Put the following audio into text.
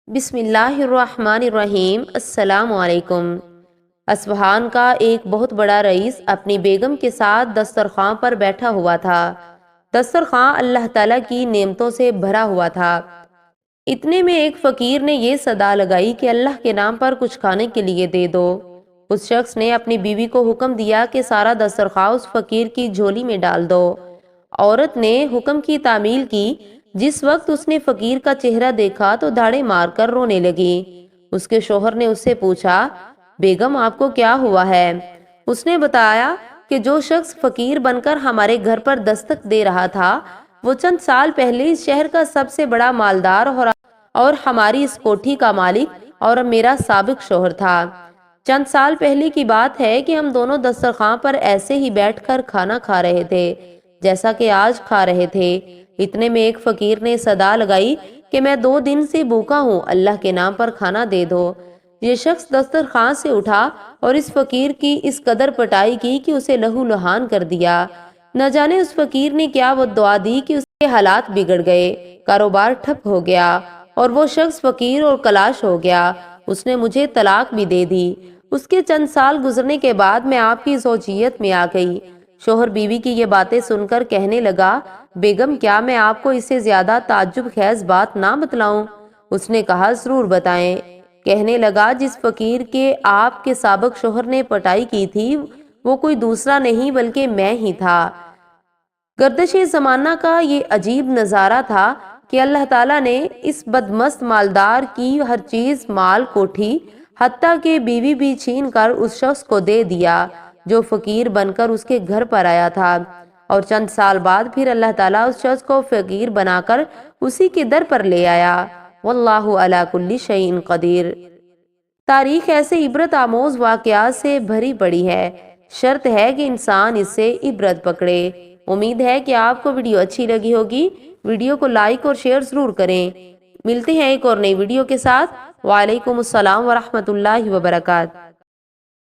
بسم اللہ الرحمن الرحیم۔ السلام علیکم۔ اصفہان کا ایک بہت بڑا رئیس اپنی بیگم کے ساتھ دسترخوان پر بیٹھا ہوا تھا۔ دسترخوان اللہ تعالیٰ کی نعمتوں سے بھرا ہوا تھا۔ اتنے میں ایک فقیر نے یہ صدا لگائی کہ اللہ کے نام پر کچھ کھانے کے لیے دے دو۔ اس شخص نے اپنی بیوی کو حکم دیا کہ سارا دسترخوان اس فقیر کی جھولی میں ڈال دو۔ عورت نے حکم کی تعمیل کی۔ جس وقت اس نے فقیر کا چہرہ دیکھا تو دھاڑے مار کر رونے لگی۔ اس کے شوہر نے اس سے پوچھا، بیگم آپ کو کیا ہوا ہے؟ اس نے بتایا کہ جو شخص فقیر بن کر ہمارے گھر پر دستک دے رہا تھا وہ چند سال پہلے اس شہر کا سب سے بڑا مالدار اور ہماری اس کوٹھی کا مالک اور میرا سابق شوہر تھا۔ چند سال پہلے کی بات ہے کہ ہم دونوں دسترخوان پر ایسے ہی بیٹھ کر کھانا کھا رہے تھے جیسا کہ آج کھا رہے تھے۔ اتنے میں ایک فقیر نے صدا لگائی کہ میں 2 دن سے بھوکا ہوں، اللہ کے نام پر کھانا دے دو۔ یہ شخص دسترخوان سے اٹھا اور اس فقیر کی اس قدر پٹائی کی کہ اسے لہو لہان کر دیا۔ نہ جانے اس فقیر نے کیا وہ دعا دی کہ اس کے حالات بگڑ گئے، کاروبار ٹھپ ہو گیا اور وہ شخص فقیر اور کلاش ہو گیا۔ اس نے مجھے طلاق بھی دے دی۔ اس کے چند سال گزرنے کے بعد میں آپ کی زوجیت میں آ گئی۔ شوہر بیوی کی یہ باتیں سن کر کہنے لگا، بیگم کیا میں آپ کو اس سے زیادہ تعجب خیز بات نہ بتلاؤں؟ اس نے کہا، ضرور بتائیں۔ کہنے لگا، جس فقیر کے آپ کے سابق شوہر نے پٹائی کی تھی وہ کوئی دوسرا نہیں بلکہ میں ہی تھا۔ گردش زمانہ کا یہ عجیب نظارہ تھا کہ اللہ تعالیٰ نے اس بدمست مالدار کی ہر چیز، مال، کوٹھی، حتیٰ کہ بیوی بھی چھین کر اس شخص کو دے دیا جو فقیر بن کر اس کے گھر پر آیا تھا، اور چند سال بعد پھر اللہ تعالیٰ اس شخص کو فقیر بنا کر اسی کے در پر لے آیا۔ واللہ علی کل شیء قدیر۔ تاریخ ایسے عبرت آموز واقعات سے بھری پڑی ہے، شرط ہے کہ انسان اس سے عبرت پکڑے۔ امید ہے کہ آپ کو ویڈیو اچھی لگی ہوگی۔ ویڈیو کو لائک اور شیئر ضرور کریں۔ ملتے ہیں ایک اور نئی ویڈیو کے ساتھ۔ وعلیکم السلام ورحمۃ اللہ وبرکاتہ۔